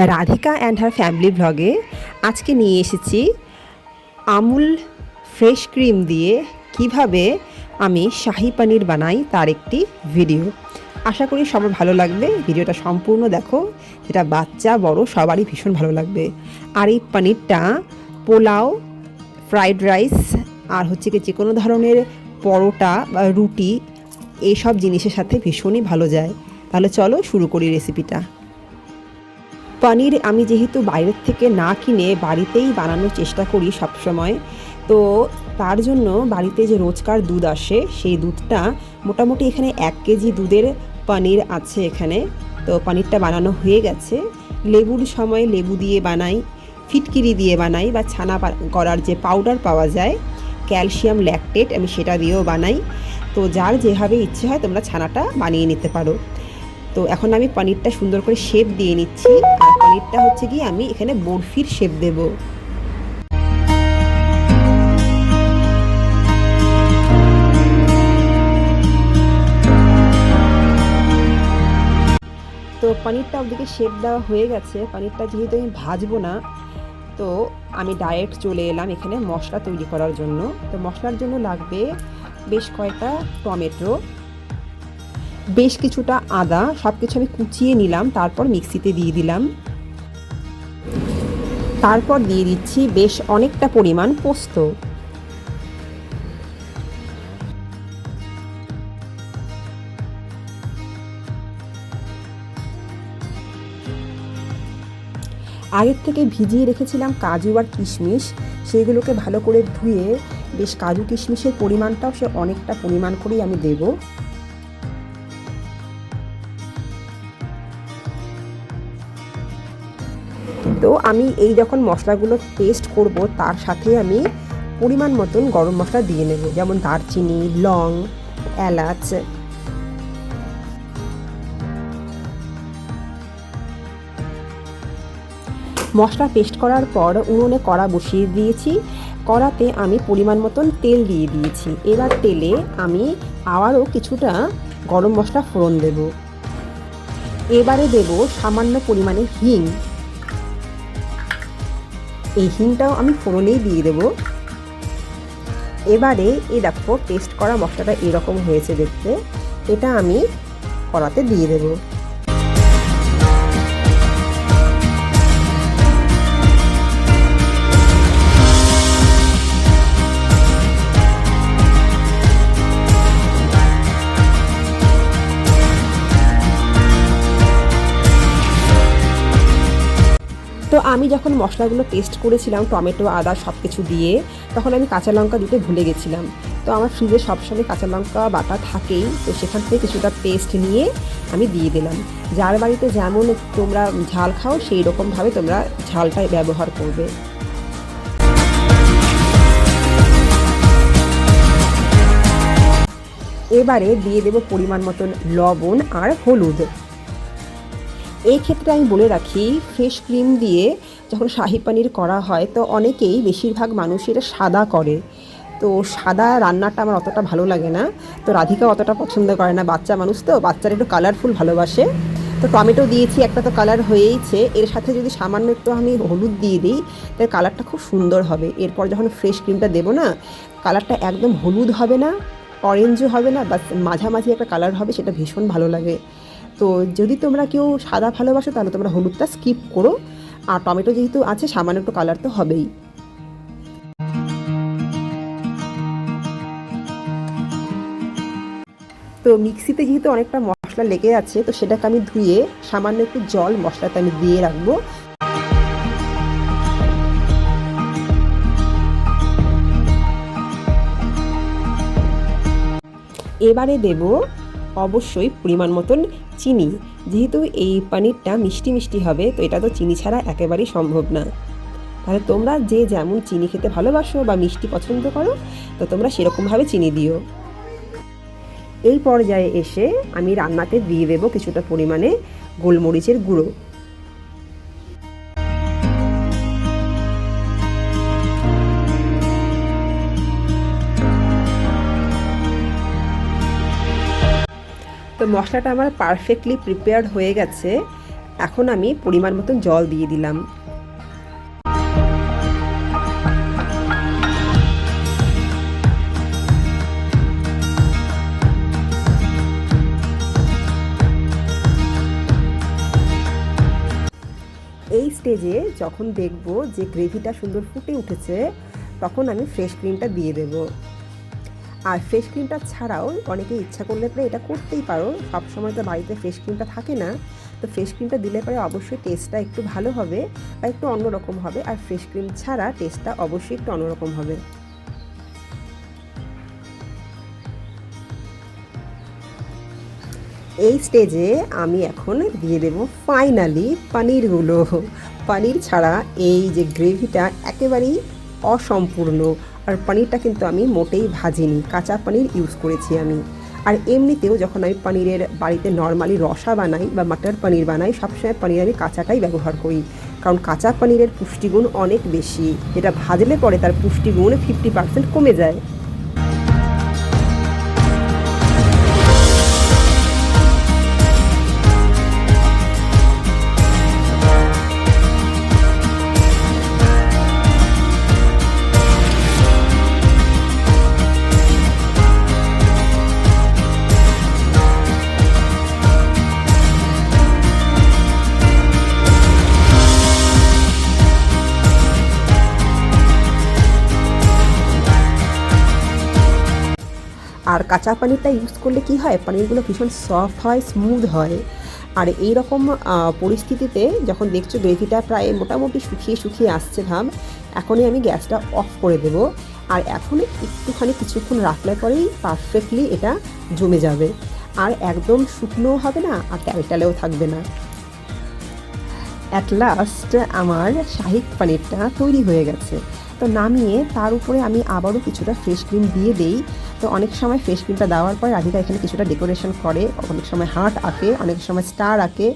Radhika and her family ব্লগে আজকে নিয়ে এসেছি আমুল ফ্রেশ ক্রিম দিয়ে কিভাবে আমি শাহি পনির বানাই তার একটি ভিডিও। আশা করি সবার ভালো লাগবে। ভিডিওটা সম্পূর্ণ দেখো, যেটা বাচ্চা বড় সবারই ভীষণ ভালো লাগবে। আর এই পনিরটা পোলাও, ফ্রাইড রাইস আর হচ্ছে কি যে কোনো ধরনের পরোটা বা রুটি এইসব জিনিসের সাথে ভীষণই ভালো যায়। তাহলে চলো শুরু করি রেসিপিটা। পনির আমি যেহেতু বাইরের থেকে না কিনে বাড়িতেই বানানোর চেষ্টা করি সবসময়, তো তার জন্য বাড়িতে যে রোজকার দুধ আসে সেই দুধটা মোটামুটি এখানে 1 কেজি দুধের পনির আছে এখানে। তো পনিরটা বানানো হয়ে গেছে। লেবুর সময় লেবু দিয়ে বানাই, ফিটকিরি দিয়ে বানাই, বা ছানা করার যে পাউডার পাওয়া যায় ক্যালসিয়াম ল্যাকটেট, আমি সেটা দিয়েও বানাই। তো যার যেভাবে ইচ্ছে হয় তোমরা ছানাটা বানিয়ে নিতে পারো। তো এখন আমি পনিরটা সুন্দর করে শেপ দিয়ে নিচ্ছি। আর পনিরটা হচ্ছে কি আমি এখানে বরফির শেপ দেব। তো পনিরটা ওদিকে শেপ দেওয়া হয়ে গেছে। পনিরটা যেহেতু আমি ভাজবো না, তো আমি ডাইরেক্ট চলে এলাম এখানে মশলা তৈরি করার জন্য। তো মশলার জন্য লাগবে বেশ কয়েকটা টমেটো, বেশ কিছুটা আদা, সব কিছু আমি কুচিয়ে নিলাম, তারপর মিক্সিতে দিয়ে দিলাম। তারপর দিয়ে দিচ্ছি বেশ অনেকটা পরিমাণ পোস্ত। আগের থেকে ভিজিয়ে রেখেছিলাম কাজু আর কিশমিশ, সেগুলোকে ভালো করে ধুয়ে বেশ কাজু কিশমিশের পরিমাণটাও সে অনেকটা পরিমাণ করেই আমি দেব। তো আমি এই যখন মশলাগুলো পেস্ট করব তার সাথে আমি পরিমাণ মতন গরম মশলা দিয়ে নেব, যেমন দারচিনি, লং, এলাচ। মশলা পেস্ট করার পর উনুনে কড়া বসিয়ে দিয়েছি। কড়াতে আমি পরিমাণ মতন তেল দিয়ে দিয়েছি। এবার তেলে আমি আবারও কিছুটা গরম মশলা ফোড়ন দেব। এবারে দেব সামান্য পরিমাণে হিং। এই হিংটাও আমি ফোড়নেই দিয়ে দেব। এবারে এই দেখো পেস্ট করা মশলাটা এরকম হয়েছে দেখতে, এটা আমি কড়াতে দিয়ে দেব। তো আমি যখন মশলাগুলো পেস্ট করেছিলাম টমেটো, আদা সব কিছু দিয়ে, তখন আমি কাঁচা লঙ্কা দিতে ভুলে গেছিলাম। তো আমার ফ্রিজে সবসময় কাঁচা লঙ্কা বাটা থাকেই, তো সেখান থেকে কিছুটা পেস্ট নিয়ে আমি দিয়ে দিলাম। যার বাড়িতে যেমন তোমরা ঝাল খাও সেই রকমভাবে তোমরা ঝালটাই ব্যবহার করবে। এবারে দিয়ে দেব পরিমাণ মতন লবণ আর হলুদ। এই ক্ষেত্রে আমি বলে রাখি, ফ্রেশ ক্রিম দিয়ে যখন শাহি পনির করা হয় তো অনেকেই, বেশিরভাগ মানুষ এটা সাদা করে। তো সাদা রান্নাটা আমার অতটা ভালো লাগে না। তো রাধিকা অতটা পছন্দ করে না, বাচ্চা মানুষ তো, বাচ্চারা একটু কালারফুল ভালোবাসে। তো টমেটো দিয়েছি, একটা তো কালার হয়েইছে। এর সাথে যদি সামান্য একটু আমি হলুদ দিয়ে দিই তার কালারটা খুব সুন্দর হবে। এরপর যখন ফ্রেশ ক্রিমটা দেবো না, কালারটা একদম হলুদ হবে না, অরেঞ্জও হবে না, বাস মাঝামাঝি একটা কালার হবে, সেটা ভীষণ ভালো লাগে। তো যদি তোমরা কেউ সাদা ভালোবাসো তাহলে তোমরা হলুদটা স্কিপ করো। আর টমেটো যেহেতু আছে সামান্য একটু কালার তো হবেই। তো মিক্সিতে যেহেতু অনেকটা মশলা লেগে আছে, তো সেটাকে আমি ধুয়ে সামান্য একটু জল মশলাতে আমি দিয়ে রাখবো। এবারে দেব অবশ্যই পরিমাণ মতন চিনি। যেহেতু এই পনিরটা মিষ্টি মিষ্টি হবে, তো এটা তো চিনি ছাড়া একেবারেই সম্ভব না। তাহলে তোমরা যে যেমন চিনি খেতে ভালোবাসো বা মিষ্টি পছন্দ করো, তো তোমরা সেরকমভাবে চিনি দিও। এই পর্যায়ে এসে আমি রান্নাতে দিয়ে দেব কিছুটা পরিমাণে গোলমরিচের গুঁড়ো। তো মশলাটা আমার পারফেক্টলি প্রিপেয়ার্ড হয়ে গেছে। এখন আমি পরিমাণ মতন জল দিয়ে দিলাম। এই স্টেজে যখন দেখব যে গ্রেভিটা সুন্দর ফুটে উঠেছে, তখন আমি ফ্রেশ ক্রিমটা দিয়ে দেব। আর ফ্রেশ ক্রিমটা ছাড়াও অনেকে ইচ্ছা করলে পরে এটা করতেই পারো, সবসময় তো বাড়িতে ফ্রেশ ক্রিমটা থাকে না, তো ফ্রেশ ক্রিমটা দিলে পরে অবশ্যই টেস্টটা একটু ভালো হবে বা একটু অন্যরকম হবে। আর ফ্রেশ ক্রিম ছাড়া টেস্টটা অবশ্যই একটু অন্যরকম হবে। এই স্টেজে আমি এখন দিয়ে দেব ফাইনালি পনিরগুলো। পনির ছাড়া এই যে গ্রেভিটা একেবারেই অসম্পূর্ণ। আর পনিরটা কিন্তু আমি মোটেই ভাজিনি, কাঁচা পনির ইউজ করেছি আমি। আর এমনিতেও যখন আমি পনিরের বাড়িতে নর্মালি রসা বানাই বা মাটার পনির বানাই, সবসময় পনির আমি কাঁচাটাই ব্যবহার করি, কারণ কাঁচা পনিরের পুষ্টিগুণ অনেক বেশি, যেটা ভাজলে পরে তার পুষ্টিগুণ 50% কমে যায়। আর কাঁচা পনিরটা ইউজ করলে কি হয়, পনিরগুলো ভীষণ সফট হয়, স্মুথ হয়। আর এই রকম পরিস্থিতিতে যখন দেখছো গ্রেভিটা প্রায় মোটামুটি শুকিয়ে শুকিয়ে আসছে ভাব, এখনই আমি গ্যাসটা অফ করে দেব। আর এখন একটুখানি কিছুক্ষণ রাখলে পরেই পারফেক্টলি এটা জমে যাবে, আর একদম শুকনোও হবে না আর ট্যালট্যালেও থাকবে না। অ্যাট লাস্ট আমার শাহী পনিরটা তৈরি হয়ে গেছে। তো নামিয়ে তার উপরে আমি আবারও কিছুটা ফ্রেশ ক্রিম দিয়ে দেই। তো অনেক সময় ফ্রেশ ক্রিমটা দেওয়ার পর রাধিকা এখানে কিছুটা ডেকোরেশন করে, অনেক সময় হার্ট আঁকে, অনেক সময় স্টার আঁকে,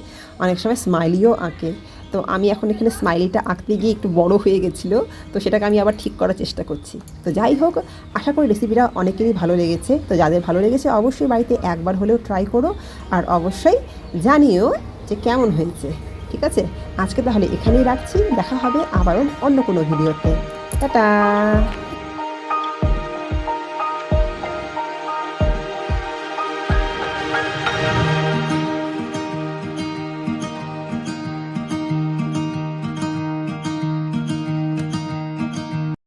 অনেক সময় স্মাইলিও আঁকে। তো আমি এখন এখানে স্মাইলিটা আঁকতে গিয়ে একটু বড় হয়ে গেছিলো, তো সেটাকে আমি আবার ঠিক করার চেষ্টা করছি। তো যাই হোক, আশা করি রেসিপিটা অনেকেরই ভালো লেগেছে। তো যাদের ভালো লেগেছে অবশ্যই বাড়িতে একবার হলেও ট্রাই করো, আর অবশ্যই জানিও যে কেমন হয়েছে। ঠিক আছে, আজকে তাহলে এখানেই রাখছি, দেখা হবে আবারও অন্য কোনো ভিডিওতে। টাটা।